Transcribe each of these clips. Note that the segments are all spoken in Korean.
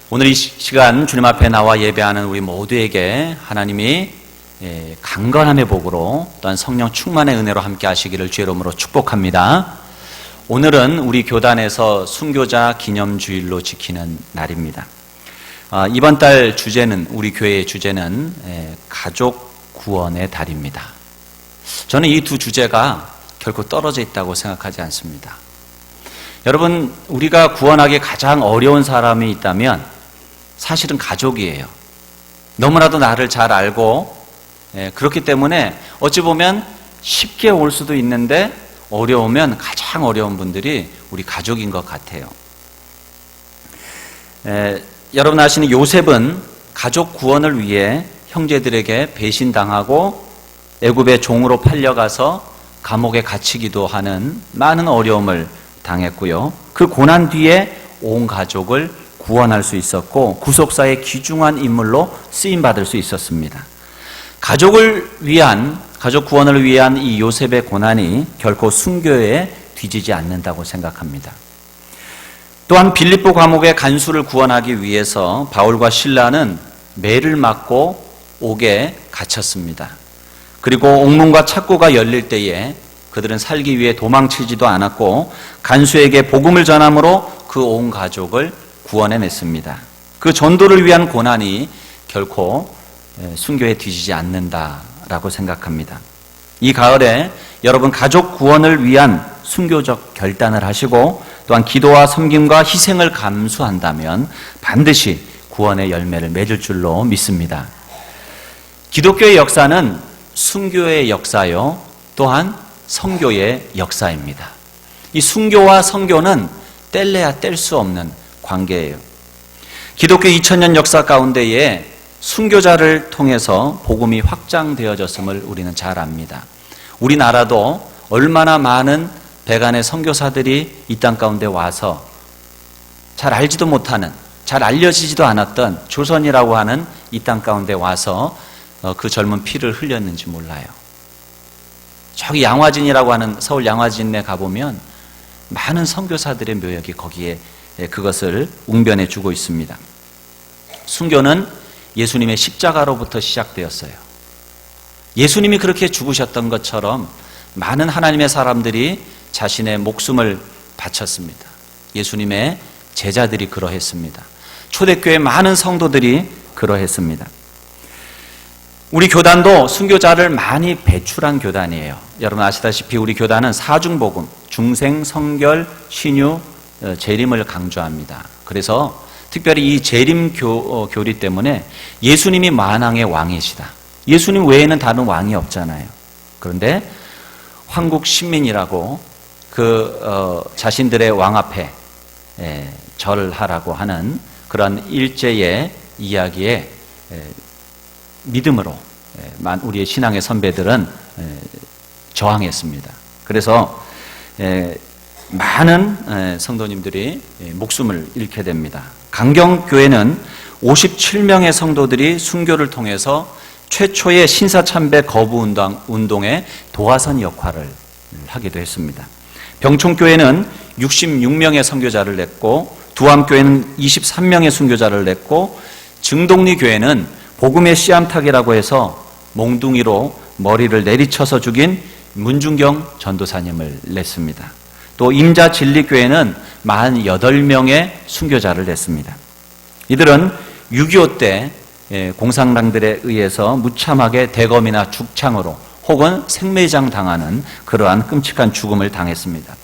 오늘 이 시간 주님 앞에 나와 예배하는 우리 모두에게 하나님이 강건함의 복으로 또한 성령 충만의 은혜로 함께 하시기를 주의 이름으로 축복합니다. 오늘은 우리 교단에서 순교자 기념주일로 지키는 날입니다. 이번 달 주제는, 우리 교회의 주제는 가족 구원의 달입니다. 저는 이 두 주제가 결코 떨어져 있다고 생각하지 않습니다. 여러분, 우리가 구원하기 가장 어려운 사람이 있다면 사실은 가족이에요. 너무나도 나를 잘 알고 그렇기 때문에 어찌 보면 쉽게 올 수도 있는데 어려우면 가장 어려운 분들이 우리 가족인 것 같아요. 여러분 아시는 요셉은 가족 구원을 위해 형제들에게 배신당하고 애굽의 종으로 팔려가서 감옥에 갇히기도 하는 많은 어려움을 당했고요. 그 고난 뒤에 온 가족을 구원할 수 있었고 구속사의 귀중한 인물로 쓰임받을 수 있었습니다. 가족 구원을 위한 이 요셉의 고난이 결코 순교에 뒤지지 않는다고 생각합니다. 또한 빌립보 감옥의 간수를 구원하기 위해서 바울과 실라는 매를 맞고 옥에 갇혔습니다. 그리고 옥문과 착고가 열릴 때에 그들은 살기 위해 도망치지도 않았고 간수에게 복음을 전함으로 그 온 가족을 구원해냈습니다. 그 전도를 위한 고난이 결코 순교에 뒤지지 않는다라고 생각합니다. 이 가을에 여러분 가족 구원을 위한 순교적 결단을 하시고 또한 기도와 섬김과 희생을 감수한다면 반드시 구원의 열매를 맺을 줄로 믿습니다. 기독교의 역사는 순교의 역사요 또한 선교의 역사입니다. 이 순교와 선교는 뗄래야 뗄 수 없는 관계예요. 기독교 2000년 역사 가운데에 순교자를 통해서 복음이 확장되어졌음을 우리는 잘 압니다. 우리나라도 얼마나 많은 백안의 선교사들이 이 땅 가운데 와서 잘 알지도 못하는, 잘 알려지지도 않았던 조선이라고 하는 이 땅 가운데 와서 그 젊은 피를 흘렸는지 몰라요. 저기 양화진이라고 하는 서울 양화진에 가보면 많은 선교사들의 묘역이 거기에 그것을 웅변해 주고 있습니다. 순교는 예수님의 십자가로부터 시작되었어요. 예수님이 그렇게 죽으셨던 것처럼 많은 하나님의 사람들이 자신의 목숨을 바쳤습니다. 예수님의 제자들이 그러했습니다. 초대교회 많은 성도들이 그러했습니다. 우리 교단도 순교자를 많이 배출한 교단이에요. 여러분 아시다시피 우리 교단은 사중복음, 중생, 성결, 신유, 재림을 강조합니다. 그래서 특별히 이 재림 교리 때문에 예수님이 만왕의 왕이시다. 예수님 외에는 다른 왕이 없잖아요. 그런데 황국 신민이라고 자신들의 왕 앞에 절하라고 하는 그런 일제의 이야기에 믿음으로 우리의 신앙의 선배들은 저항했습니다. 그래서 많은 성도님들이 목숨을 잃게 됩니다. 강경교회는 57명의 성도들이 순교를 통해서 최초의 신사참배 거부 운동의 도화선 역할을 하기도 했습니다. 병총교회는 66명의 선교자를 냈고 두암교회는 23명의 순교자를 냈고 증동리교회는 복음의 씨암탉이라고 해서 몽둥이로 머리를 내리쳐서 죽인 문중경 전도사님을 냈습니다. 또 임자진리교회는 48명의 순교자를 냈습니다. 이들은 6.25 때 공산당들에 의해서 무참하게 대검이나 죽창으로 혹은 생매장 당하는 그러한 끔찍한 죽음을 당했습니다.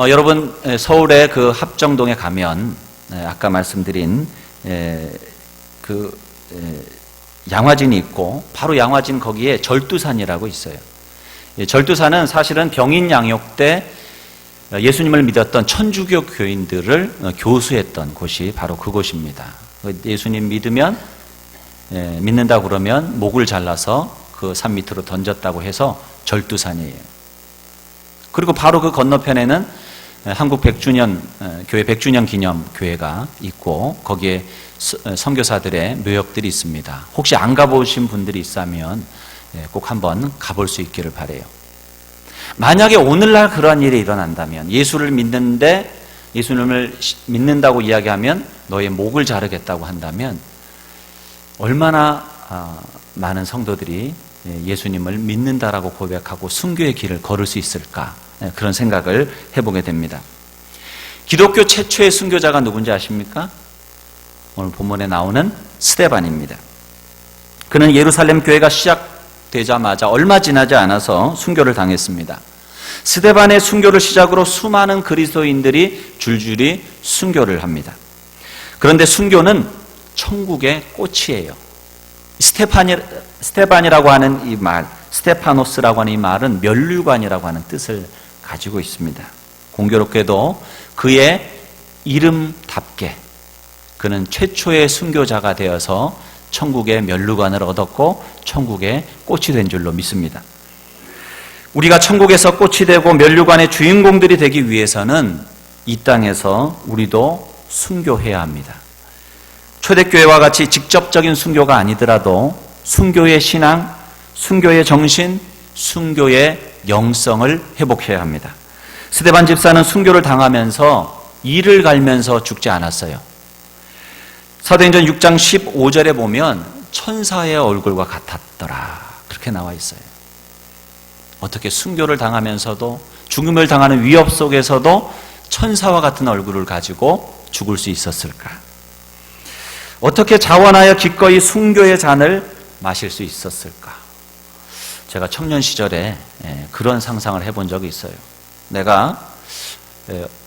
여러분 서울의 그 합정동에 가면 아까 말씀드린 양화진이 있고 바로 양화진 거기에 절두산이라고 있어요. 절두산은 사실은 병인 양육 때 예수님을 믿었던 천주교 교인들을 교수했던 곳이 바로 그곳입니다. 예수님 믿는다고 그러면 목을 잘라서 그 산 밑으로 던졌다고 해서 절두산이에요. 그리고 바로 그 건너편에는 한국 100주년 교회 100주년 기념 교회가 있고 거기에 선교사들의 묘역들이 있습니다. 혹시 안 가보신 분들이 있다면 꼭 한번 가볼 수 있기를 바라요. 만약에 오늘날 그러한 일이 일어난다면 예수님을 믿는다고 이야기하면 너의 목을 자르겠다고 한다면 얼마나 많은 성도들이 예수님을 믿는다라고 고백하고 순교의 길을 걸을 수 있을까, 그런 생각을 해보게 됩니다. 기독교 최초의 순교자가 누군지 아십니까? 오늘 본문에 나오는 스데반입니다. 그는 예루살렘 교회가 시작되자마자 얼마 지나지 않아서 순교를 당했습니다. 스데반의 순교를 시작으로 수많은 그리스도인들이 줄줄이 순교를 합니다. 그런데 순교는 천국의 꽃이에요. 스테반이라고 하는 이 말, 스테파노스라고 하는 이 말은 면류관이라고 하는 뜻을 가지고 있습니다. 공교롭게도 그의 이름답게 그는 최초의 순교자가 되어서 천국의 면류관을 얻었고 천국의 꽃이 된 줄로 믿습니다. 우리가 천국에서 꽃이 되고 면류관의 주인공들이 되기 위해서는 이 땅에서 우리도 순교해야 합니다. 초대교회와 같이 직접적인 순교가 아니더라도 순교의 신앙, 순교의 정신, 순교의 영성을 회복해야 합니다. 스데반 집사는 순교를 당하면서 이를 갈면서 죽지 않았어요. 사도행전 6장 15절에 보면 천사의 얼굴과 같았더라, 그렇게 나와 있어요. 어떻게 순교를 당하면서도, 죽음을 당하는 위협 속에서도 천사와 같은 얼굴을 가지고 죽을 수 있었을까? 어떻게 자원하여 기꺼이 순교의 잔을 마실 수 있었을까? 제가 청년 시절에 그런 상상을 해본 적이 있어요. 내가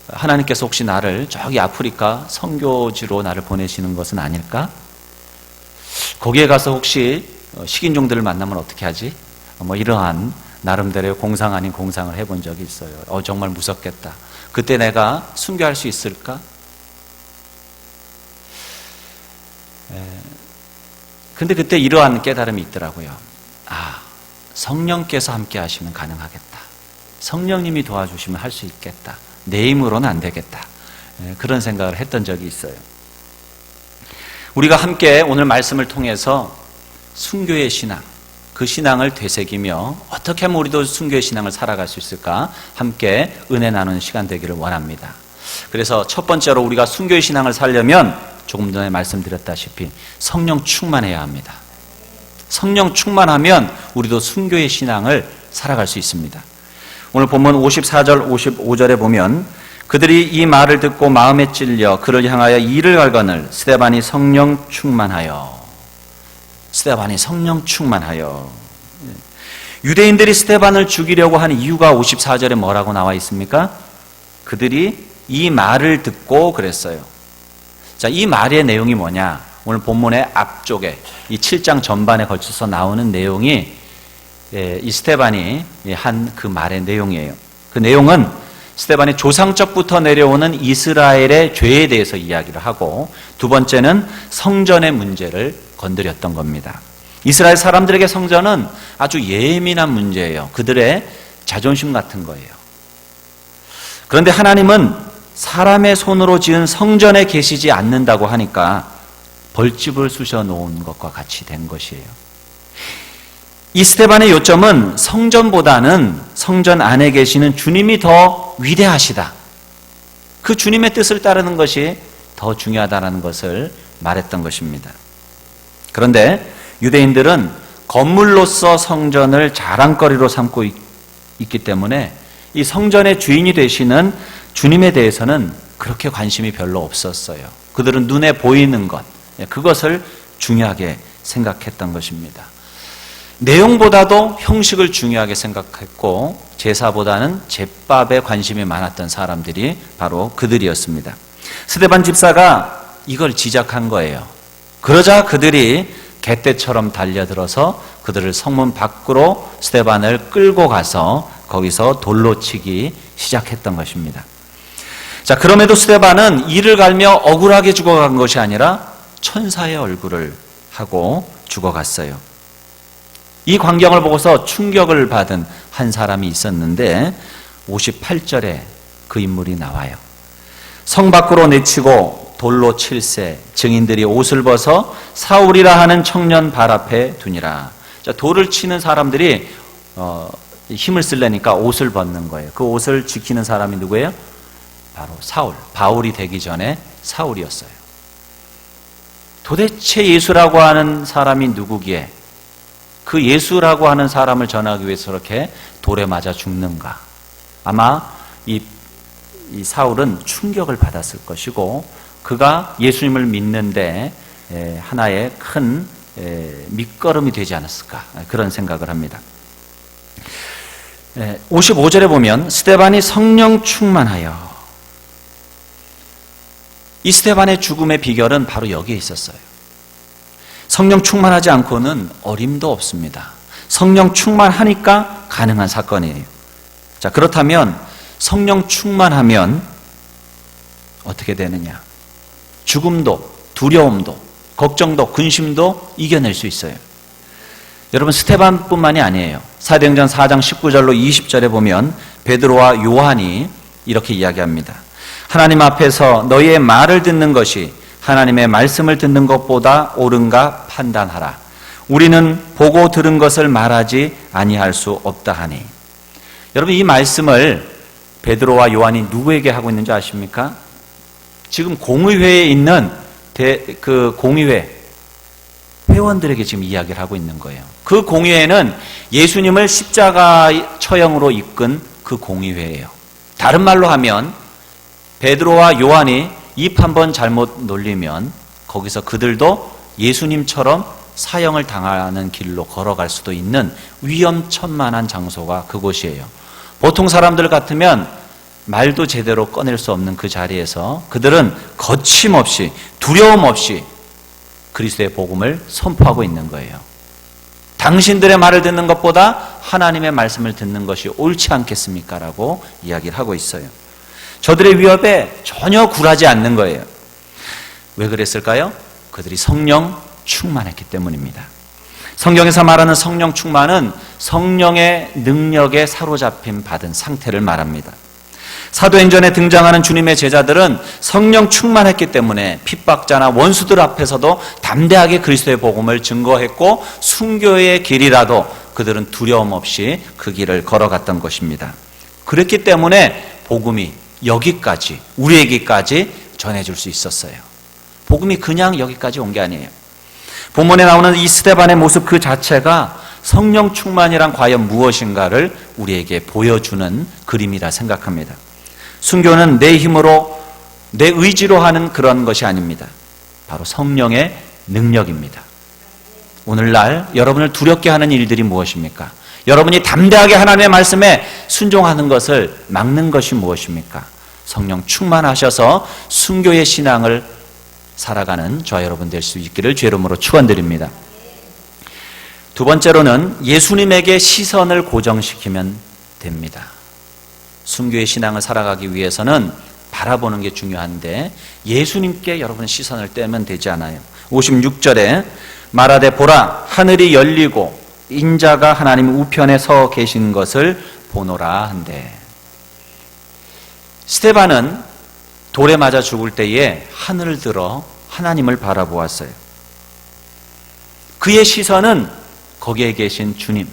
하나님께서 혹시 나를 저기 아프리카 선교지로 나를 보내시는 것은 아닐까? 거기에 가서 혹시 식인종들을 만나면 어떻게 하지? 이러한 나름대로의 공상 아닌 공상을 해본 적이 있어요. 정말 무섭겠다. 그때 내가 순교할 수 있을까? 근데 그때 이러한 깨달음이 있더라고요. 성령께서 함께 하시면 가능하겠다. 성령님이 도와주시면 할 수 있겠다. 내 힘으로는 안 되겠다. 그런 생각을 했던 적이 있어요. 우리가 함께 오늘 말씀을 통해서 순교의 신앙, 그 신앙을 되새기며 어떻게 하면 우리도 순교의 신앙을 살아갈 수 있을까 함께 은혜 나누는 시간 되기를 원합니다. 그래서 첫 번째로 우리가 순교의 신앙을 살려면 조금 전에 말씀드렸다시피 성령 충만해야 합니다. 성령 충만하면 우리도 순교의 신앙을 살아갈 수 있습니다. 오늘 본문 54절 55절에 보면 그들이 이 말을 듣고 마음에 찔려 그를 향하여 이를 갈거늘 스데반이 성령 충만하여. 유대인들이 스데반을 죽이려고 하는 이유가 54절에 뭐라고 나와 있습니까? 그들이 이 말을 듣고 그랬어요. 자, 이 말의 내용이 뭐냐? 오늘 본문의 앞쪽에 이 7장 전반에 걸쳐서 나오는 내용이 이 스데반이 한 그 말의 내용이에요. 그 내용은 스데반이 조상적부터 내려오는 이스라엘의 죄에 대해서 이야기를 하고, 두 번째는 성전의 문제를 건드렸던 겁니다. 이스라엘 사람들에게 성전은 아주 예민한 문제예요. 그들의 자존심 같은 거예요. 그런데 하나님은 사람의 손으로 지은 성전에 계시지 않는다고 하니까 벌집을 쑤셔 놓은 것과 같이 된 것이에요. 이 스데반의 요점은 성전보다는 성전 안에 계시는 주님이 더 위대하시다. 그 주님의 뜻을 따르는 것이 더 중요하다는 것을 말했던 것입니다. 그런데 유대인들은 건물로서 성전을 자랑거리로 삼고 있기 때문에 이 성전의 주인이 되시는 주님에 대해서는 그렇게 관심이 별로 없었어요. 그들은 눈에 보이는 것, 그것을 중요하게 생각했던 것입니다. 내용보다도 형식을 중요하게 생각했고 제사보다는 제밥에 관심이 많았던 사람들이 바로 그들이었습니다. 스데반 집사가 이걸 지적한 거예요. 그러자 그들이 개떼처럼 달려들어서 그들을 성문 밖으로 스데반을 끌고 가서 거기서 돌로 치기 시작했던 것입니다. 자, 그럼에도 스데반은 이를 갈며 억울하게 죽어간 것이 아니라 천사의 얼굴을 하고 죽어갔어요. 이 광경을 보고서 충격을 받은 한 사람이 있었는데 58절에 그 인물이 나와요. 성 밖으로 내치고 돌로 칠세 증인들이 옷을 벗어 사울이라 하는 청년 발 앞에 두니라. 자, 돌을 치는 사람들이 힘을 쓰려니까 옷을 벗는 거예요. 그 옷을 지키는 사람이 누구예요? 바로 사울. 바울이 되기 전에 사울이었어요. 도대체 예수라고 하는 사람이 누구기에 그 예수라고 하는 사람을 전하기 위해서 그렇게 돌에 맞아 죽는가? 아마 이 사울은 충격을 받았을 것이고 그가 예수님을 믿는데 하나의 큰 밑거름이 되지 않았을까 그런 생각을 합니다. 55절에 보면 스데반이 성령 충만하여, 이 스데반의 죽음의 비결은 바로 여기에 있었어요. 성령 충만하지 않고는 어림도 없습니다. 성령 충만하니까 가능한 사건이에요. 자, 그렇다면 성령 충만하면 어떻게 되느냐? 죽음도, 두려움도, 걱정도, 근심도 이겨낼 수 있어요. 여러분, 스데반뿐만이 아니에요. 사도행전 4장 19절로 20절에 보면 베드로와 요한이 이렇게 이야기합니다. 하나님 앞에서 너희의 말을 듣는 것이 하나님의 말씀을 듣는 것보다 옳은가 판단하라. 우리는 보고 들은 것을 말하지 아니할 수 없다 하니. 여러분, 이 말씀을 베드로와 요한이 누구에게 하고 있는지 아십니까? 지금 공의회에 있는 그 공의회 회원들에게 지금 이야기를 하고 있는 거예요. 그 공의회는 예수님을 십자가 처형으로 이끈 그 공의회예요. 다른 말로 하면 베드로와 요한이 입 한 번 잘못 놀리면 거기서 그들도 예수님처럼 사형을 당하는 길로 걸어갈 수도 있는 위험천만한 장소가 그곳이에요. 보통 사람들 같으면 말도 제대로 꺼낼 수 없는 그 자리에서 그들은 거침없이, 두려움 없이 그리스도의 복음을 선포하고 있는 거예요. 당신들의 말을 듣는 것보다 하나님의 말씀을 듣는 것이 옳지 않겠습니까? 라고 이야기를 하고 있어요. 저들의 위협에 전혀 굴하지 않는 거예요. 왜 그랬을까요? 그들이 성령 충만했기 때문입니다. 성경에서 말하는 성령 충만은 성령의 능력에 사로잡힘 받은 상태를 말합니다. 사도행전에 등장하는 주님의 제자들은 성령 충만했기 때문에 핍박자나 원수들 앞에서도 담대하게 그리스도의 복음을 증거했고 순교의 길이라도 그들은 두려움 없이 그 길을 걸어갔던 것입니다. 그렇기 때문에 복음이 여기까지, 우리에게까지 전해줄 수 있었어요. 복음이 그냥 여기까지 온 게 아니에요. 본문에 나오는 이 스데반의 모습 그 자체가 성령 충만이란 과연 무엇인가를 우리에게 보여주는 그림이라 생각합니다. 순교는 내 힘으로, 내 의지로 하는 그런 것이 아닙니다. 바로 성령의 능력입니다. 오늘날 여러분을 두렵게 하는 일들이 무엇입니까? 여러분이 담대하게 하나님의 말씀에 순종하는 것을 막는 것이 무엇입니까? 성령 충만하셔서 순교의 신앙을 살아가는 저와 여러분 될 수 있기를 주의 이름으로 축원드립니다. 두 번째로는 예수님에게 시선을 고정시키면 됩니다. 순교의 신앙을 살아가기 위해서는 바라보는 게 중요한데 예수님께 여러분 시선을 떼면 되지 않아요. 56절에 말하되 보라 하늘이 열리고 인자가 하나님 우편에 서 계신 것을 보노라 한대. 스데반은 돌에 맞아 죽을 때에 하늘을 들어 하나님을 바라보았어요. 그의 시선은 거기에 계신 주님,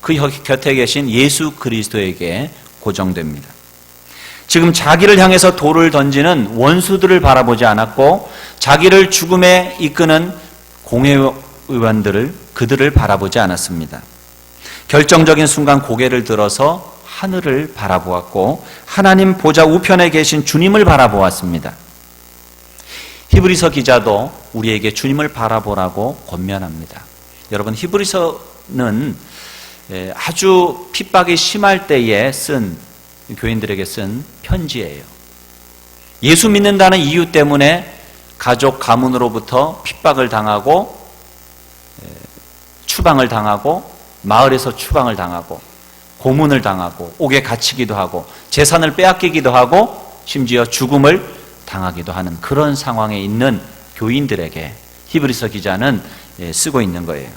그 곁에 계신 예수 그리스도에게 고정됩니다. 지금 자기를 향해서 돌을 던지는 원수들을 바라보지 않았고 자기를 죽음에 이끄는 공회의원들을 그들을 바라보지 않았습니다. 결정적인 순간 고개를 들어서 하늘을 바라보았고 하나님 보좌 우편에 계신 주님을 바라보았습니다. 히브리서 기자도 우리에게 주님을 바라보라고 권면합니다. 여러분, 히브리서는 아주 핍박이 심할 때에 쓴, 교인들에게 쓴 편지예요. 예수 믿는다는 이유 때문에 가족 가문으로부터 핍박을 당하고 추방을 당하고 마을에서 추방을 당하고 고문을 당하고 옥에 갇히기도 하고 재산을 빼앗기기도 하고 심지어 죽음을 당하기도 하는 그런 상황에 있는 교인들에게 히브리서 기자는 쓰고 있는 거예요.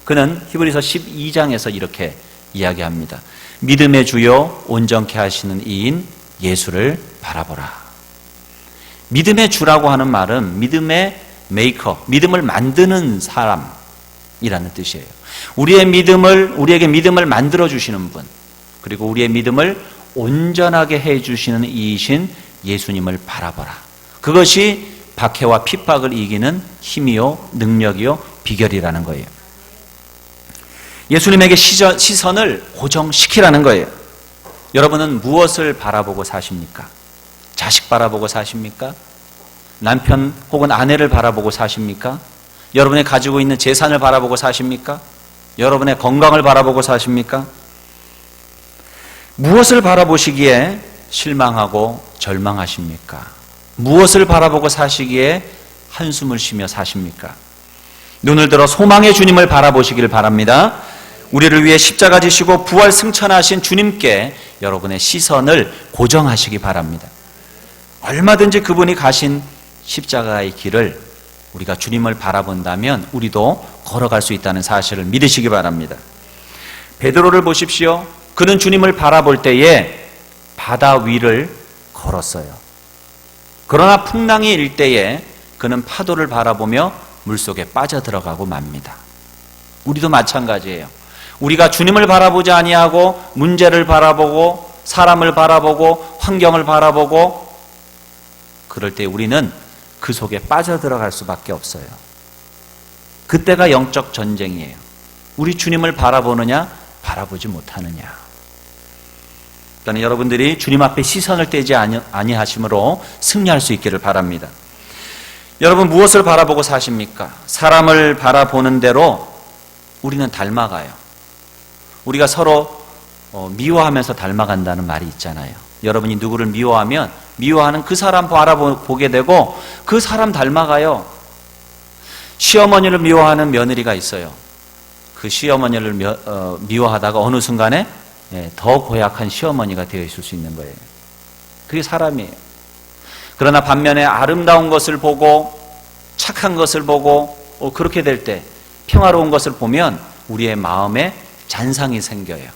그는 히브리서 12장에서 이렇게 이야기합니다. 믿음의 주요 온전케 하시는 이인 예수를 바라보라. 믿음의 주라고 하는 말은 믿음의 메이커, 믿음을 만드는 사람이라는 뜻이에요. 우리에게 믿음을 만들어 주시는 분, 그리고 우리의 믿음을 온전하게 해 주시는 이이신 예수님을 바라보라. 그것이 박해와 핍박을 이기는 힘이요, 능력이요, 비결이라는 거예요. 예수님에게 시선을 고정시키라는 거예요. 여러분은 무엇을 바라보고 사십니까? 자식 바라보고 사십니까? 남편 혹은 아내를 바라보고 사십니까? 여러분이 가지고 있는 재산을 바라보고 사십니까? 여러분의 건강을 바라보고 사십니까? 무엇을 바라보시기에 실망하고 절망하십니까? 무엇을 바라보고 사시기에 한숨을 쉬며 사십니까? 눈을 들어 소망의 주님을 바라보시기를 바랍니다. 우리를 위해 십자가 지시고 부활 승천하신 주님께 여러분의 시선을 고정하시기 바랍니다. 얼마든지 그분이 가신 십자가의 길을 우리가 주님을 바라본다면 우리도 걸어갈 수 있다는 사실을 믿으시기 바랍니다. 베드로를 보십시오. 그는 주님을 바라볼 때에 바다 위를 걸었어요. 그러나 풍랑이 일 때에 그는 파도를 바라보며 물속에 빠져들어가고 맙니다. 우리도 마찬가지예요. 우리가 주님을 바라보지 아니하고 문제를 바라보고 사람을 바라보고 환경을 바라보고 그럴 때 우리는 그 속에 빠져들어갈 수밖에 없어요. 그때가 영적 전쟁이에요. 우리 주님을 바라보느냐 바라보지 못하느냐. 그러니까 여러분들이 주님 앞에 시선을 떼지 아니하심으로 승리할 수 있기를 바랍니다. 여러분 무엇을 바라보고 사십니까? 사람을 바라보는 대로 우리는 닮아가요. 우리가 서로 미워하면서 닮아간다는 말이 있잖아요. 여러분이 누구를 미워하면 미워하는 그 사람 바라보게 되고 그 사람 닮아가요. 시어머니를 미워하는 며느리가 있어요. 그 시어머니를 미워하다가 어느 순간에 더 고약한 시어머니가 되어 있을 수 있는 거예요. 그게 사람이에요. 그러나 반면에 아름다운 것을 보고 착한 것을 보고 그렇게 될 때 평화로운 것을 보면 우리의 마음에 잔상이 생겨요.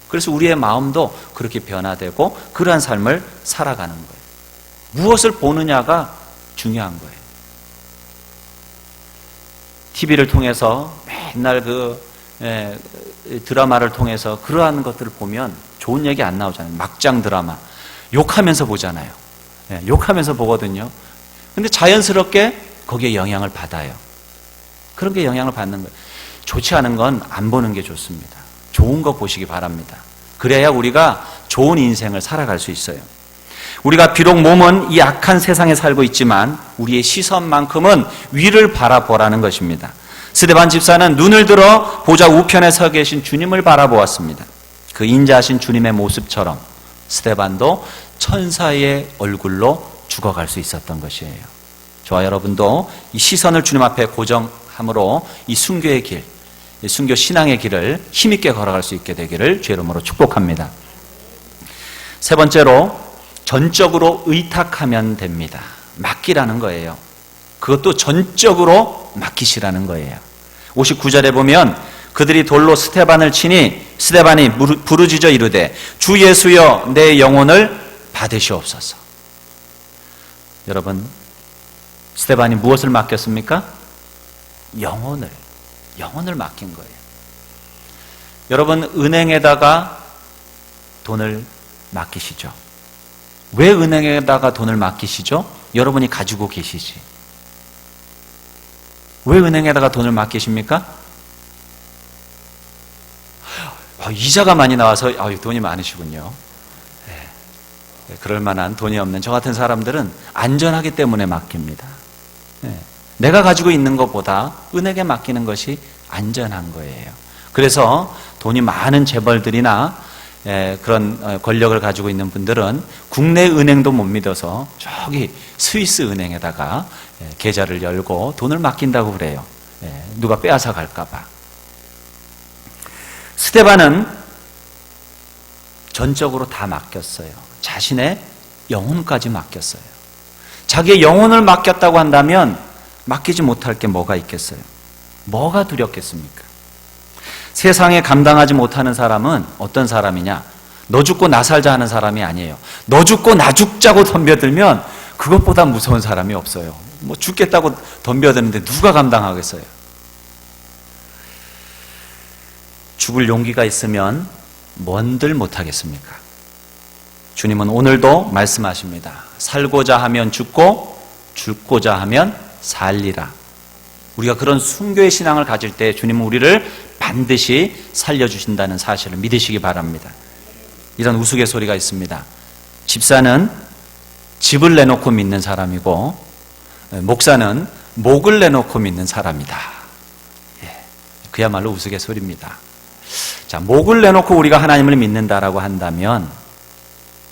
그래서 우리의 마음도 그렇게 변화되고 그러한 삶을 살아가는 거예요. 무엇을 보느냐가 중요한 거예요. TV를 통해서 맨날 드라마를 통해서 그러한 것들을 보면 좋은 얘기 안 나오잖아요. 막장 드라마. 욕하면서 보잖아요. 욕하면서 보거든요. 근데 자연스럽게 거기에 영향을 받아요. 그런 게 영향을 받는 거예요. 좋지 않은 건 안 보는 게 좋습니다. 좋은 거 보시기 바랍니다. 그래야 우리가 좋은 인생을 살아갈 수 있어요. 우리가 비록 몸은 이 악한 세상에 살고 있지만 우리의 시선만큼은 위를 바라보라는 것입니다. 스데반 집사는 눈을 들어 보좌 우편에 서 계신 주님을 바라보았습니다. 그 인자하신 주님의 모습처럼 스데반도 천사의 얼굴로 죽어갈 수 있었던 것이에요. 저와 여러분도 이 시선을 주님 앞에 고정함으로 이 순교의 길, 이 순교 신앙의 길을 힘있게 걸어갈 수 있게 되기를 주의 이름으로 축복합니다. 세 번째로 전적으로 의탁하면 됩니다. 맡기라는 거예요. 그것도 전적으로 맡기시라는 거예요. 59절에 보면 그들이 돌로 스데반을 치니 스데반이 부르짖어 이르되 주 예수여 내 영혼을 받으시옵소서. 여러분 스데반이 무엇을 맡겼습니까? 영혼을 맡긴 거예요. 여러분 은행에다가 돈을 맡기시죠. 왜 은행에다가 돈을 맡기시죠? 여러분이 가지고 계시지. 왜 은행에다가 돈을 맡기십니까? 이자가 많이 나와서 돈이 많으시군요. 그럴 만한 돈이 없는 저 같은 사람들은 안전하기 때문에 맡깁니다. 내가 가지고 있는 것보다 은행에 맡기는 것이 안전한 거예요. 그래서 돈이 많은 재벌들이나 그런 권력을 가지고 있는 분들은 국내 은행도 못 믿어서 저기 스위스 은행에다가 계좌를 열고 돈을 맡긴다고 그래요. 누가 빼앗아 갈까 봐. 스데반은 전적으로 다 맡겼어요. 자신의 영혼까지 맡겼어요. 자기의 영혼을 맡겼다고 한다면 맡기지 못할 게 뭐가 있겠어요? 뭐가 두렵겠습니까? 세상에 감당하지 못하는 사람은 어떤 사람이냐? 너 죽고 나 살자 하는 사람이 아니에요. 너 죽고 나 죽자고 덤벼들면 그것보다 무서운 사람이 없어요. 뭐 죽겠다고 덤벼드는데 누가 감당하겠어요? 죽을 용기가 있으면 뭔들 못하겠습니까? 주님은 오늘도 말씀하십니다. 살고자 하면 죽고 죽고자 하면 살리라. 우리가 그런 순교의 신앙을 가질 때 주님은 우리를 반드시 살려주신다는 사실을 믿으시기 바랍니다. 이런 우스갯소리가 있습니다. 집사는 집을 내놓고 믿는 사람이고 목사는 목을 내놓고 믿는 사람이다. 그야말로 우스갯소리입니다. 자, 목을 내놓고 우리가 하나님을 믿는다라고 한다면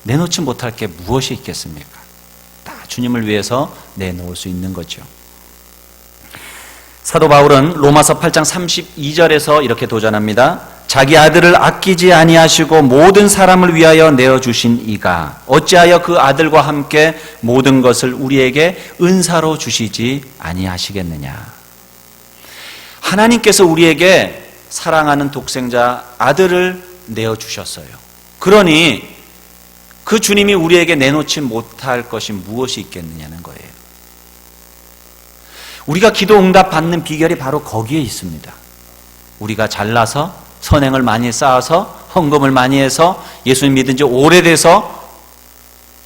내놓지 못할 게 무엇이 있겠습니까? 다 주님을 위해서 내놓을 수 있는 거죠. 사도 바울은 로마서 8장 32절에서 이렇게 도전합니다. 자기 아들을 아끼지 아니하시고 모든 사람을 위하여 내어주신 이가 어찌하여 그 아들과 함께 모든 것을 우리에게 은사로 주시지 아니하시겠느냐. 하나님께서 우리에게 사랑하는 독생자 아들을 내어주셨어요. 그러니 그 주님이 우리에게 내놓지 못할 것이 무엇이 있겠느냐는 거예요. 우리가 기도 응답 받는 비결이 바로 거기에 있습니다. 우리가 잘나서 선행을 많이 쌓아서 헌금을 많이 해서 예수님 믿은 지 오래돼서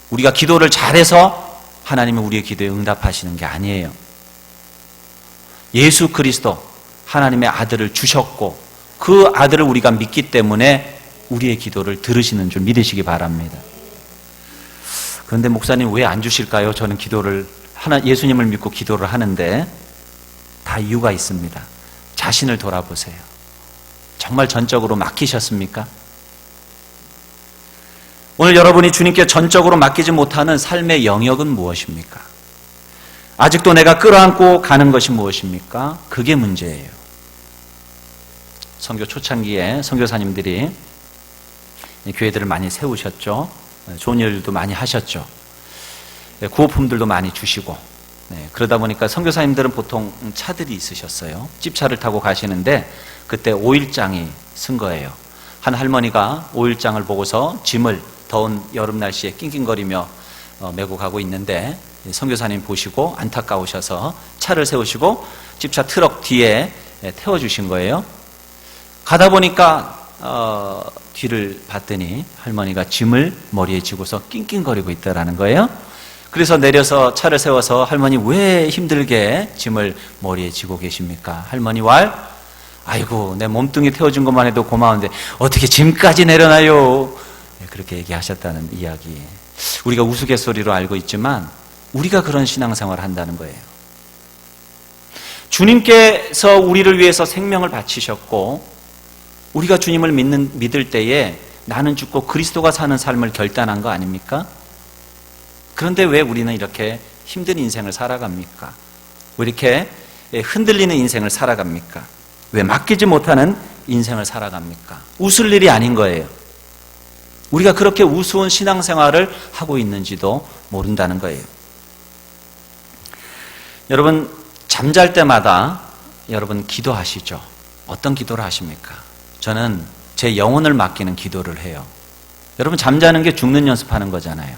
우리가 기도를 잘해서 하나님이 우리의 기도에 응답하시는 게 아니에요. 예수 그리스도 하나님의 아들을 주셨고 그 아들을 우리가 믿기 때문에 우리의 기도를 들으시는 줄 믿으시기 바랍니다. 그런데 목사님 왜 안 주실까요? 저는 예수님을 믿고 기도를 하는데 다 이유가 있습니다. 자신을 돌아보세요. 정말 전적으로 맡기셨습니까? 오늘 여러분이 주님께 전적으로 맡기지 못하는 삶의 영역은 무엇입니까? 아직도 내가 끌어안고 가는 것이 무엇입니까? 그게 문제예요. 선교 초창기에 선교사님들이 교회들을 많이 세우셨죠. 좋은 일도 많이 하셨죠. 구호품들도 많이 주시고 그러다 보니까 선교사님들은 보통 차들이 있으셨어요. 집차를 타고 가시는데 그때 오일장이 쓴 거예요. 한 할머니가 오일장을 보고서 짐을 더운 여름 날씨에 낑낑거리며 메고 가고 있는데 선교사님 보시고 안타까우셔서 차를 세우시고 집차 트럭 뒤에 태워주신 거예요. 가다 보니까 뒤를 봤더니 할머니가 짐을 머리에 지고서 낑낑거리고 있다라는 거예요. 그래서 내려서 차를 세워서 할머니 왜 힘들게 짐을 머리에 지고 계십니까? 할머니 왈 아이고 내 몸뚱이 태워준 것만 해도 고마운데 어떻게 짐까지 내려놔요? 그렇게 얘기하셨다는 이야기. 우리가 우스갯소리로 알고 있지만 우리가 그런 신앙생활을 한다는 거예요. 주님께서 우리를 위해서 생명을 바치셨고 우리가 주님을 믿을 때에 나는 죽고 그리스도가 사는 삶을 결단한 거 아닙니까? 그런데 왜 우리는 이렇게 힘든 인생을 살아갑니까? 왜 이렇게 흔들리는 인생을 살아갑니까? 왜 맡기지 못하는 인생을 살아갑니까? 웃을 일이 아닌 거예요. 우리가 그렇게 우스운 신앙생활을 하고 있는지도 모른다는 거예요. 여러분 잠잘 때마다 여러분 기도하시죠? 어떤 기도를 하십니까? 저는 제 영혼을 맡기는 기도를 해요. 여러분 잠자는 게 죽는 연습하는 거잖아요.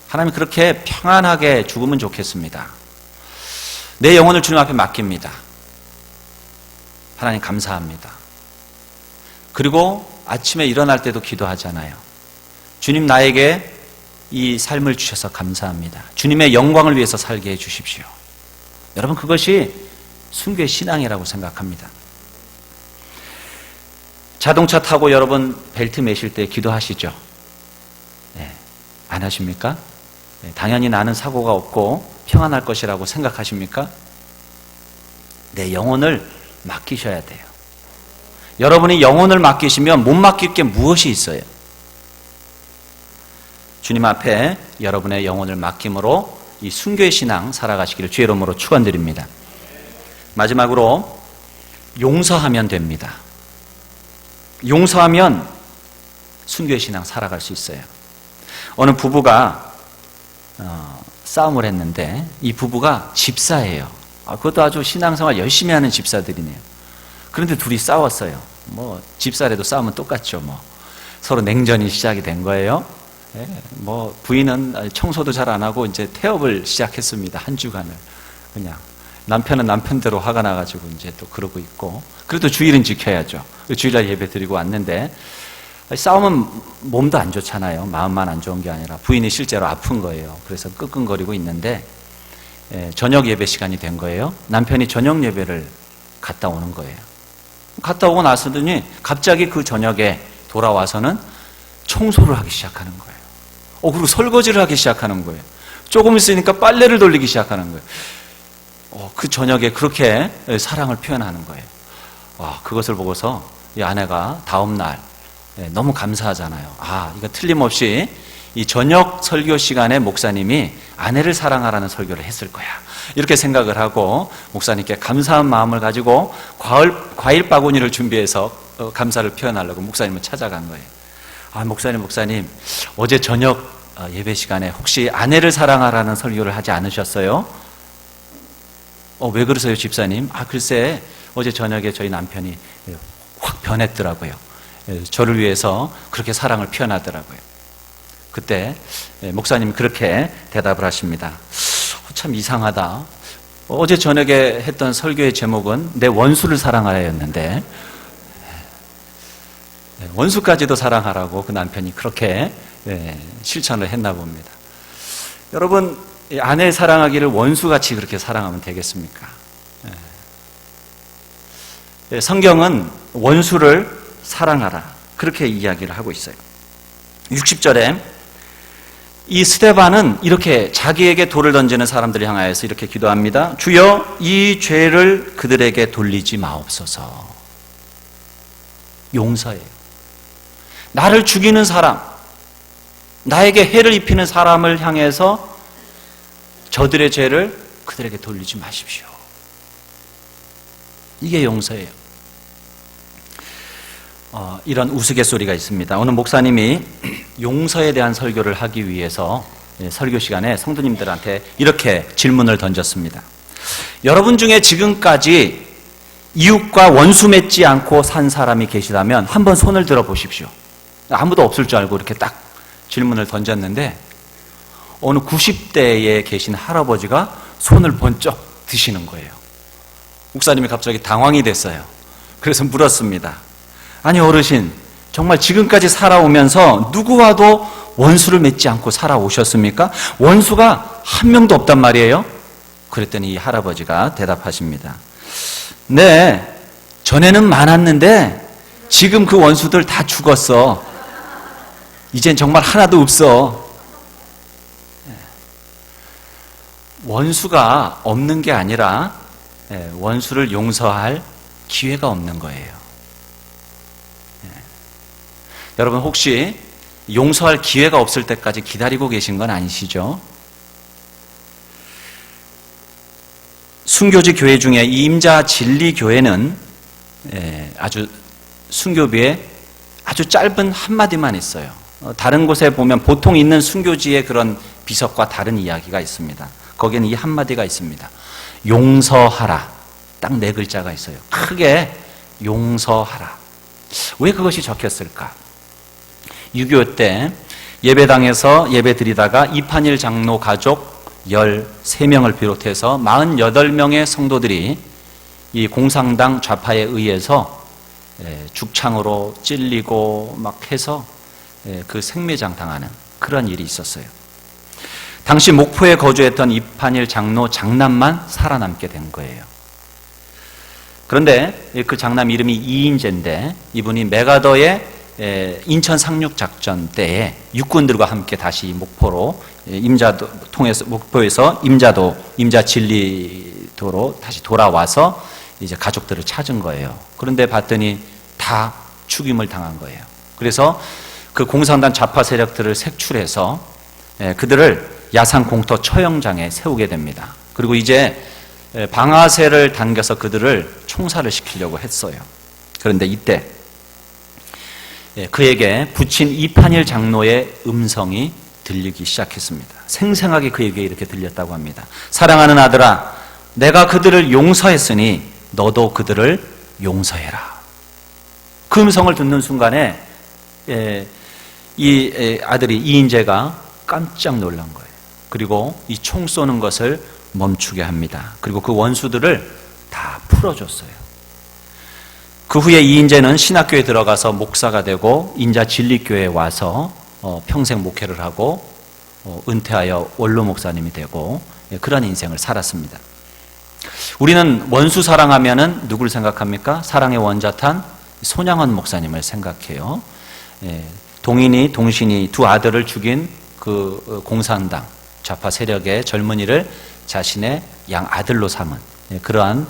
하나님 그렇게 평안하게 죽으면 좋겠습니다. 내 영혼을 주님 앞에 맡깁니다. 하나님 감사합니다. 그리고 아침에 일어날 때도 기도하잖아요. 주님 나에게 이 삶을 주셔서 감사합니다. 주님의 영광을 위해서 살게 해 주십시오. 여러분 그것이 순교의 신앙이라고 생각합니다. 자동차 타고 여러분 벨트 매실 때 기도하시죠? 안 하십니까? 당연히 나는 사고가 없고 평안할 것이라고 생각하십니까? 내 영혼을 맡기셔야 돼요. 여러분이 영혼을 맡기시면 못 맡길 게 무엇이 있어요? 주님 앞에 여러분의 영혼을 맡김으로 이 순교의 신앙 살아가시기를 주의 이름으로 축원드립니다. 마지막으로 용서하면 됩니다. 용서하면 순교의 신앙 살아갈 수 있어요. 어느 부부가 싸움을 했는데 이 부부가 집사예요. 그것도 아주 신앙생활 열심히 하는 집사들이네요. 그런데 둘이 싸웠어요. 집사라도 싸우면 똑같죠. 서로 냉전이 시작이 된 거예요. 부인은 청소도 잘 안 하고 이제 태업을 시작했습니다. 한 주간을 그냥 남편은 남편대로 화가 나가지고 이제 또 그러고 있고 그래도 주일은 지켜야죠. 주일날 예배 드리고 왔는데 싸우면 몸도 안 좋잖아요. 마음만 안 좋은 게 아니라 부인이 실제로 아픈 거예요. 그래서 끙끙거리고 있는데 저녁 예배 시간이 된 거예요. 남편이 저녁 예배를 갔다 오는 거예요. 갔다 오고 나서더니 갑자기 그 저녁에 돌아와서는 청소를 하기 시작하는 거예요. 그리고 설거지를 하기 시작하는 거예요. 조금 있으니까 빨래를 돌리기 시작하는 거예요. 그 저녁에 그렇게 사랑을 표현하는 거예요. 그것을 보고서 이 아내가 다음 날 너무 감사하잖아요. 이거 틀림없이 이 저녁 설교 시간에 목사님이 아내를 사랑하라는 설교를 했을 거야. 이렇게 생각을 하고 목사님께 감사한 마음을 가지고 과일 바구니를 준비해서 감사를 표현하려고 목사님을 찾아간 거예요. 목사님, 어제 저녁 예배 시간에 혹시 아내를 사랑하라는 설교를 하지 않으셨어요? 왜 그러세요, 집사님? 글쎄, 어제 저녁에 저희 남편이 확 변했더라고요. 저를 위해서 그렇게 사랑을 표현하더라고요. 그때 목사님이 그렇게 대답을 하십니다. 참 이상하다. 어제 저녁에 했던 설교의 제목은 내 원수를 사랑하라였는데 원수까지도 사랑하라고 그 남편이 그렇게 실천을 했나 봅니다. 여러분, 아내 사랑하기를 원수같이 그렇게 사랑하면 되겠습니까? 성경은 원수를 사랑하라 그렇게 이야기를 하고 있어요. 60절에 이 스데반은 이렇게 자기에게 돌을 던지는 사람들을 향하여서 이렇게 기도합니다. 주여, 이 죄를 그들에게 돌리지 마옵소서. 용서해요. 나를 죽이는 사람, 나에게 해를 입히는 사람을 향해서 저들의 죄를 그들에게 돌리지 마십시오. 이게 용서예요. 이런 우스갯소리가 있습니다. 오늘 목사님이 용서에 대한 설교를 하기 위해서 설교 시간에 성도님들한테 이렇게 질문을 던졌습니다. 여러분 중에 지금까지 이웃과 원수 맺지 않고 산 사람이 계시다면 한번 손을 들어 보십시오. 아무도 없을 줄 알고 이렇게 딱 질문을 던졌는데 어느 90대에 계신 할아버지가 손을 번쩍 드시는 거예요. 목사님이 갑자기 당황이 됐어요. 그래서 물었습니다. 아니 어르신, 정말 지금까지 살아오면서 누구와도 원수를 맺지 않고 살아오셨습니까? 원수가 한 명도 없단 말이에요? 그랬더니 이 할아버지가 대답하십니다. 네, 전에는 많았는데 지금 그 원수들 다 죽었어. 이젠 정말 하나도 없어. 원수가 없는 게 아니라 원수를 용서할 기회가 없는 거예요. 여러분 혹시 용서할 기회가 없을 때까지 기다리고 계신 건 아니시죠? 순교지 교회 중에 임자 진리 교회는 아주 순교비에 아주 짧은 한마디만 있어요. 다른 곳에 보면 보통 있는 순교지의 그런 비석과 다른 이야기가 있습니다. 거기에는 이 한마디가 있습니다. 용서하라. 딱 4글자가 있어요. 크게 용서하라. 왜 그것이 적혔을까? 6.25 때 예배당에서 예배 드리다가 이판일 장로 가족 13명을 비롯해서 48명의 성도들이 이 공산당 좌파에 의해서 죽창으로 찔리고 막 해서 그 생매장 당하는 그런 일이 있었어요. 당시 목포에 거주했던 이판일 장로 장남만 살아남게 된 거예요. 그런데 그 장남 이름이 이인재인데 이분이 메가더의 인천 상륙 작전 때에 육군들과 함께 다시 목포로 임자도 통해서 목포에서 임자 진리도로 다시 돌아와서 이제 가족들을 찾은 거예요. 그런데 봤더니 다 죽임을 당한 거예요. 그래서 그 공산당 좌파 세력들을 색출해서 그들을 야산 공터 처형장에 세우게 됩니다. 그리고 이제 방아쇠를 당겨서 그들을 총살을 시키려고 했어요. 그런데 이때 그에게 붙인 이판일 장로의 음성이 들리기 시작했습니다. 생생하게 그에게 이렇게 들렸다고 합니다. 사랑하는 아들아, 내가 그들을 용서했으니 너도 그들을 용서해라. 그 음성을 듣는 순간에 이 아들이 이인재가 깜짝 놀란 거예요. 그리고 이 총 쏘는 것을 멈추게 합니다. 그리고 그 원수들을 다 풀어줬어요. 그 후에 이 인재는 신학교에 들어가서 목사가 되고 인자 진리교회에 와서 평생 목회를 하고 은퇴하여 원로 목사님이 되고 그런 인생을 살았습니다. 우리는 원수 사랑하면은 누굴 생각합니까? 사랑의 원자탄 손양원 목사님을 생각해요. 동인이 동신이 두 아들을 죽인 그 공산당 좌파 세력의 젊은이를 자신의 양 아들로 삼은 그러한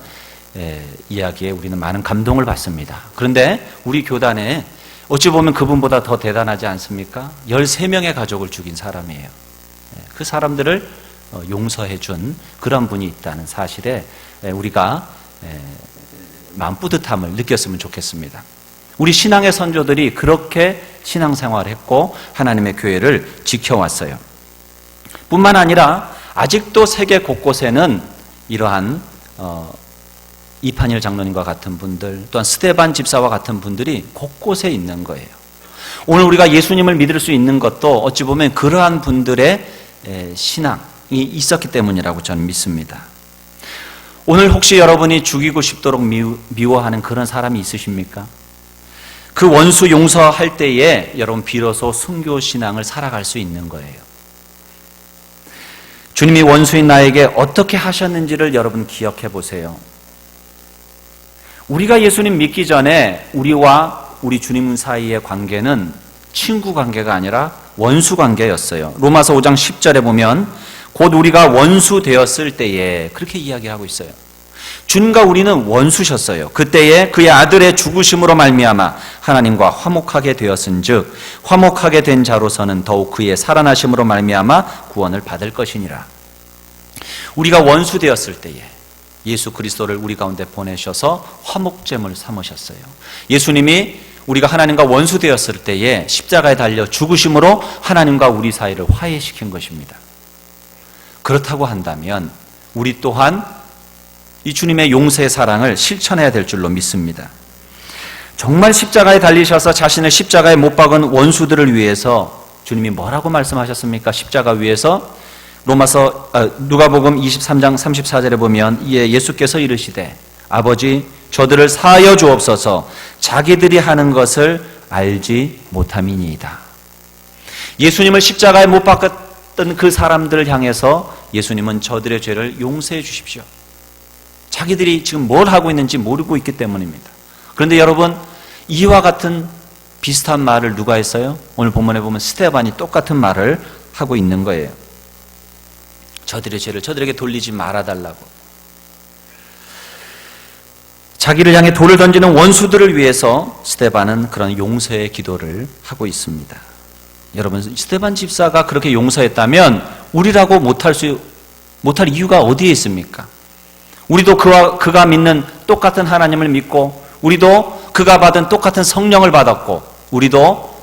이야기에 우리는 많은 감동을 받습니다. 그런데 우리 교단에 어찌 보면 그분보다 더 대단하지 않습니까? 13명의 가족을 죽인 사람이에요. 그 사람들을 용서해 준 그런 분이 있다는 사실에 우리가 마음 뿌듯함을 느꼈으면 좋겠습니다. 우리 신앙의 선조들이 그렇게 신앙생활을 했고 하나님의 교회를 지켜왔어요. 뿐만 아니라 아직도 세계 곳곳에는 이러한 이판일 장로님과 같은 분들, 또한 스데반 집사와 같은 분들이 곳곳에 있는 거예요. 오늘 우리가 예수님을 믿을 수 있는 것도 어찌 보면 그러한 분들의 신앙이 있었기 때문이라고 저는 믿습니다. 오늘 혹시 여러분이 죽이고 싶도록 미워하는 그런 사람이 있으십니까? 그 원수 용서할 때에 여러분 비로소 순교 신앙을 살아갈 수 있는 거예요. 주님이 원수인 나에게 어떻게 하셨는지를 여러분 기억해 보세요. 우리가 예수님 믿기 전에 우리와 우리 주님 사이의 관계는 친구 관계가 아니라 원수 관계였어요. 로마서 5장 10절에 보면 곧 우리가 원수 되었을 때에 그렇게 이야기하고 있어요. 주님과 우리는 원수셨어요. 그때에 그의 아들의 죽으심으로 말미암아 하나님과 화목하게 되었은즉 화목하게 된 자로서는 더욱 그의 살아나심으로 말미암아 구원을 받을 것이니라. 우리가 원수 되었을 때에 예수 그리스도를 우리 가운데 보내셔서 화목제물 삼으셨어요. 예수님이 우리가 하나님과 원수 되었을 때에 십자가에 달려 죽으심으로 하나님과 우리 사이를 화해시킨 것입니다. 그렇다고 한다면 우리 또한 이 주님의 용서의 사랑을 실천해야 될 줄로 믿습니다. 정말 십자가에 달리셔서 자신을 십자가에 못 박은 원수들을 위해서 주님이 뭐라고 말씀하셨습니까? 십자가 위에서 누가복음 23장 34절에 보면 이에 예수께서 이르시되 아버지 저들을 사하여 주옵소서 자기들이 하는 것을 알지 못함이니이다. 예수님을 십자가에 못 박았던 그 사람들을 향해서 예수님은 저들의 죄를 용서해 주십시오. 자기들이 지금 뭘 하고 있는지 모르고 있기 때문입니다. 그런데 여러분 이와 같은 비슷한 말을 누가 했어요? 오늘 본문에 보면 스데반이 똑같은 말을 하고 있는 거예요. 저들의 죄를 저들에게 돌리지 말아달라고. 자기를 향해 돌을 던지는 원수들을 위해서 스데반은 그런 용서의 기도를 하고 있습니다. 여러분 스데반 집사가 그렇게 용서했다면 우리라고 못할 이유가 어디에 있습니까? 우리도 그가 믿는 똑같은 하나님을 믿고 우리도 그가 받은 똑같은 성령을 받았고 우리도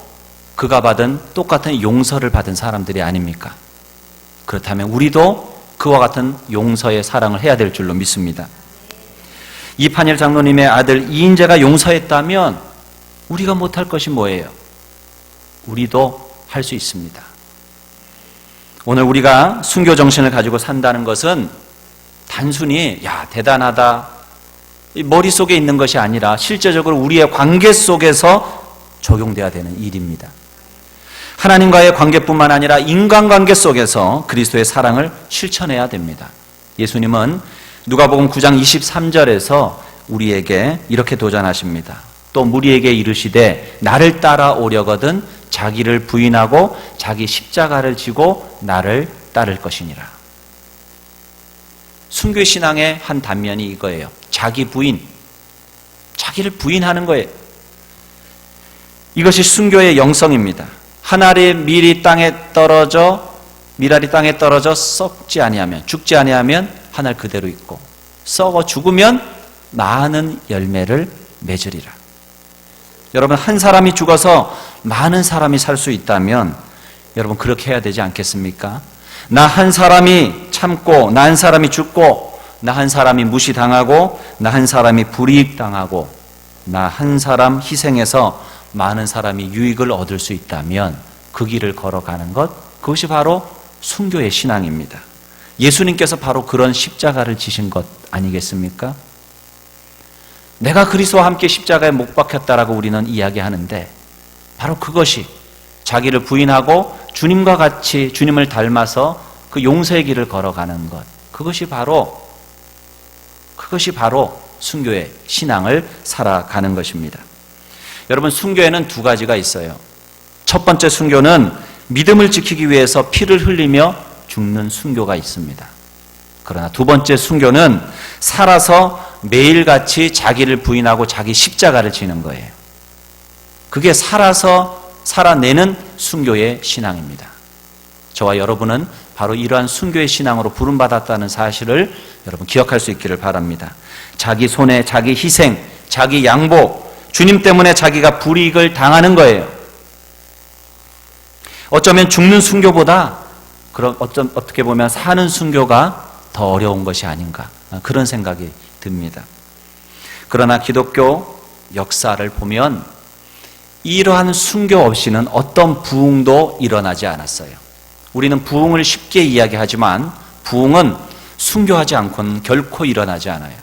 그가 받은 똑같은 용서를 받은 사람들이 아닙니까? 그렇다면 우리도 그와 같은 용서의 사랑을 해야 될 줄로 믿습니다. 이판일 장로님의 아들 이인재가 용서했다면 우리가 못할 것이 뭐예요? 우리도 할 수 있습니다. 오늘 우리가 순교 정신을 가지고 산다는 것은 단순히 대단하다 머릿속에 있는 것이 아니라 실제적으로 우리의 관계 속에서 적용돼야 되는 일입니다. 하나님과의 관계뿐만 아니라 인간관계 속에서 그리스도의 사랑을 실천해야 됩니다. 예수님은 누가복음 9장 23절에서 우리에게 이렇게 도전하십니다. 또 무리에게 이르시되 나를 따라오려거든 자기를 부인하고 자기 십자가를 지고 나를 따를 것이니라. 순교 신앙의 한 단면이 이거예요. 자기 부인, 자기를 부인하는 거예요. 이것이 순교의 영성입니다. 한 알의 밀이 땅에 떨어져 썩지 아니하면 죽지 아니하면 한 알 그대로 있고 썩어 죽으면 많은 열매를 맺으리라. 여러분 한 사람이 죽어서 많은 사람이 살 수 있다면 여러분 그렇게 해야 되지 않겠습니까? 나 한 사람이 참고 나 한 사람이 죽고 나 한 사람이 무시당하고 나 한 사람이 불이익당하고 나 한 사람 희생해서 많은 사람이 유익을 얻을 수 있다면 그 길을 걸어가는 것, 그것이 바로 순교의 신앙입니다. 예수님께서 바로 그런 십자가를 지신 것 아니겠습니까? 내가 그리스도와 함께 십자가에 못 박혔다라고 우리는 이야기하는데, 바로 그것이 자기를 부인하고 주님과 같이 주님을 닮아서 그 용서의 길을 걸어가는 것, 그것이 바로 순교의 신앙을 살아가는 것입니다. 여러분, 순교에는 두 가지가 있어요. 첫 번째 순교는 믿음을 지키기 위해서 피를 흘리며 죽는 순교가 있습니다. 그러나 두 번째 순교는 살아서 매일같이 자기를 부인하고 자기 십자가를 지는 거예요. 그게 살아서 살아내는 순교의 신앙입니다. 저와 여러분은 바로 이러한 순교의 신앙으로 부름받았다는 사실을 여러분 기억할 수 있기를 바랍니다. 자기 손에 자기 희생, 자기 양보, 주님 때문에 자기가 불이익을 당하는 거예요. 어쩌면 죽는 순교보다 어떻게 보면 사는 순교가 더 어려운 것이 아닌가, 그런 생각이 듭니다. 그러나 기독교 역사를 보면 이러한 순교 없이는 어떤 부흥도 일어나지 않았어요. 우리는 부흥을 쉽게 이야기하지만 부흥은 순교하지 않고는 결코 일어나지 않아요.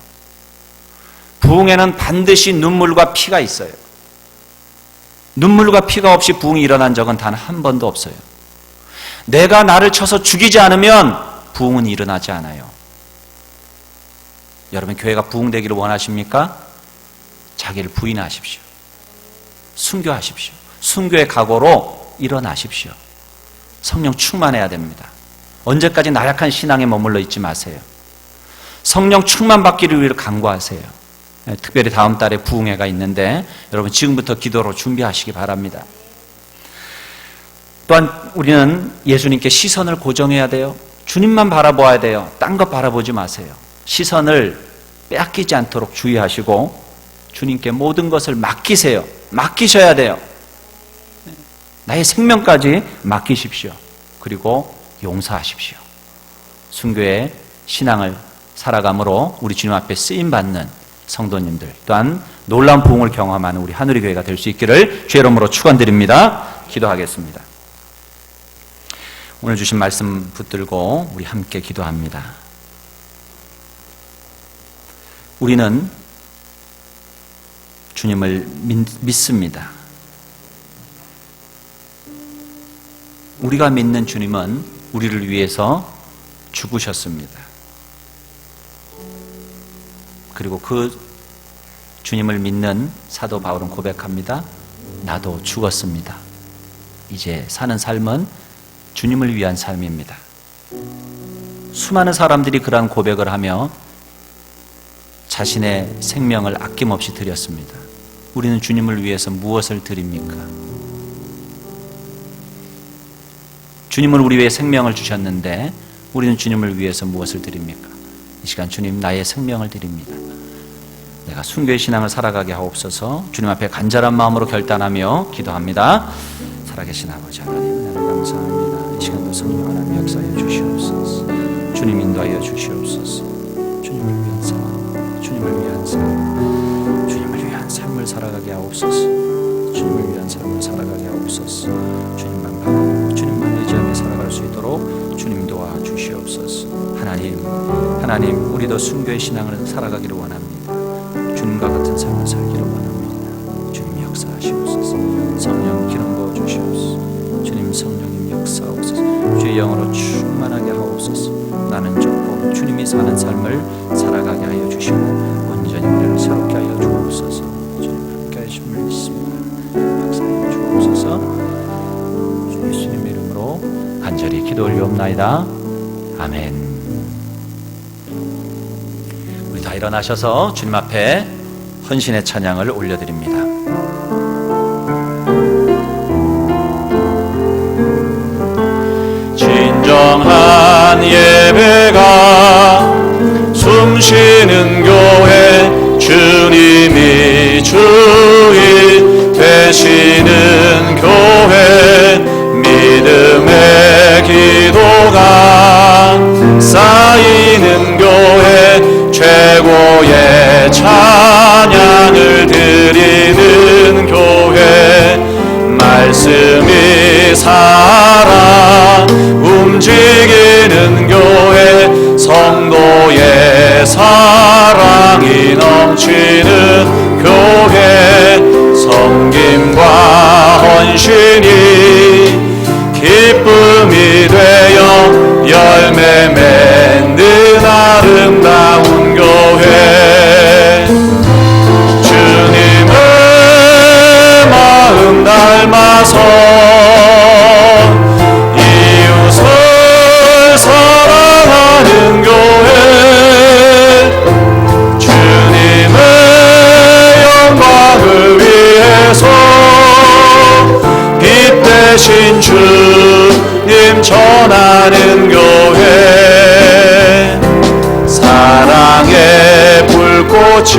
부흥에는 반드시 눈물과 피가 있어요. 눈물과 피가 없이 부흥이 일어난 적은 단 한 번도 없어요. 내가 나를 쳐서 죽이지 않으면 부흥은 일어나지 않아요. 여러분, 교회가 부흥되기를 원하십니까? 자기를 부인하십시오. 순교하십시오. 순교의 각오로 일어나십시오. 성령 충만해야 됩니다. 언제까지 나약한 신앙에 머물러 있지 마세요. 성령 충만받기를 위해 간구하세요. 특별히 다음 달에 부흥회가 있는데 여러분 지금부터 기도로 준비하시기 바랍니다. 또한 우리는 예수님께 시선을 고정해야 돼요. 주님만 바라보아야 돼요. 딴 것 바라보지 마세요. 시선을 빼앗기지 않도록 주의하시고 주님께 모든 것을 맡기세요. 맡기셔야 돼요. 나의 생명까지 맡기십시오. 그리고 용서하십시오. 순교의 신앙을 살아감으로 우리 주님 앞에 쓰임받는 성도님들, 또한 놀라운 부흥을 경험하는 우리 하늘의 교회가 될 수 있기를 주의 이름으로 축원드립니다. 기도하겠습니다. 오늘 주신 말씀 붙들고 우리 함께 기도합니다. 우리는 주님을 믿습니다. 우리가 믿는 주님은 우리를 위해서 죽으셨습니다. 그리고 그 주님을 믿는 사도 바울은 고백합니다. 나도 죽었습니다. 이제 사는 삶은 주님을 위한 삶입니다. 수많은 사람들이 그러한 고백을 하며 자신의 생명을 아낌없이 드렸습니다. 우리는 주님을 위해서 무엇을 드립니까? 주님은 우리 위해 생명을 주셨는데 우리는 주님을 위해서 무엇을 드립니까? 이 시간 주님, 나의 생명을 드립니다. 내가 순교의 신앙을 살아가게 하옵소서. 주님 앞에 간절한 마음으로 결단하며 기도합니다. 살아계신 아버지 하나님, 은혜를 감사합니다. 이 시간도 성령 하나님 역사해 주시옵소서. 주님 인도하여 주시옵소서. 주님을 위한 삶, 주님을 위한 삶, 주님을 위한 삶을 살아가게 하옵소서. 주님을 위한 삶을 살아가게 하옵소서. 주님만 바라보고 주님만 의지하며 살아갈 수 있도록 주님 도와 주시옵소서. 하나님, 우리도 순교의 신앙을 살아가기를 원합니다. 주님과 같은 삶을 살기를 원합니다. 주님 역사하시옵소서. 성령 기름 부어 주시옵소서. 주님 성령님 역사하옵소서. 주의 영으로 충만하게 하옵소서. 나는 좁고 주님이 사는 삶을 살아가게 하여 주시고 온전히 우리를 새롭게 하여 주옵소서. 주님 함께 하심을 믿습니다. 역사하여 주옵소서. 주 예수님의 이름으로 간절히 기도 올리옵나이다. 아멘. 우리 다 일어나셔서 주님 앞에 헌신의 찬양을 올려드립니다. 진정한 예배가 숨쉬는 교회, 주님이 주인 되시는 교회, 믿음의 기도가 쌓이는 교회, 최고의 찬양을 드리는 교회, 말씀이 살아 움직이는 교회, 성도의 사랑이 넘치는 헌신이 기쁨이 되어 열매 맺는 아름다운 교회, 주님의 마음 닮아서 이웃을 사랑하는 교회, 주님의 영광을 위해서 빛 대신 주님 전하는 교회, 사랑의 불꽃이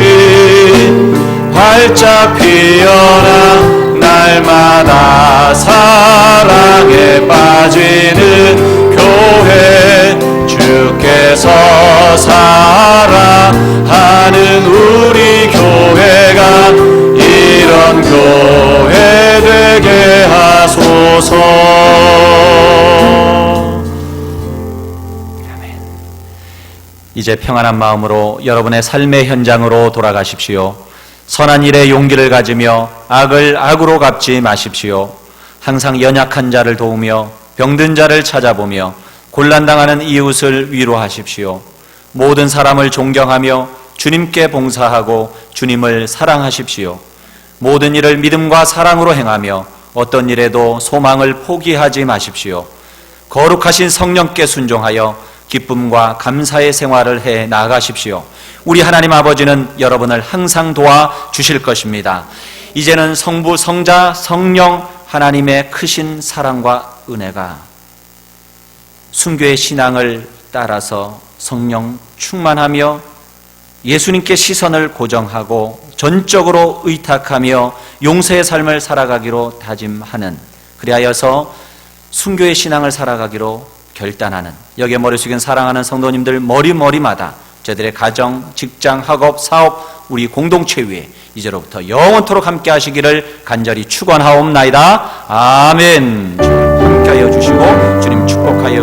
활짝 피어나 날마다 사랑에 빠지는 교회, 주께서 사랑하는 우리 교회가 이런 교회 되게 하소서. 이제 평안한 마음으로 여러분의 삶의 현장으로 돌아가십시오. 선한 일에 용기를 가지며 악을 악으로 갚지 마십시오. 항상 연약한 자를 도우며 병든 자를 찾아보며 곤란당하는 이웃을 위로하십시오. 모든 사람을 존경하며 주님께 봉사하고 주님을 사랑하십시오. 모든 일을 믿음과 사랑으로 행하며 어떤 일에도 소망을 포기하지 마십시오. 거룩하신 성령께 순종하여 기쁨과 감사의 생활을 해 나가십시오. 우리 하나님 아버지는 여러분을 항상 도와주실 것입니다. 이제는 성부, 성자, 성령 하나님의 크신 사랑과 은혜가 순교의 신앙을 따라서 성령 충만하며 예수님께 시선을 고정하고 전적으로 의탁하며 용서의 삶을 살아가기로 다짐하는, 그리하여서 순교의 신앙을 살아가기로 결단하는, 여기에 머리 숙인 사랑하는 성도님들 머리마다 저들의 가정, 직장, 학업, 사업, 우리 공동체 위에 이제로부터 영원토록 함께 하시기를 간절히 축원하옵나이다. 아멘. 함께하여 주시고 주님 축복하여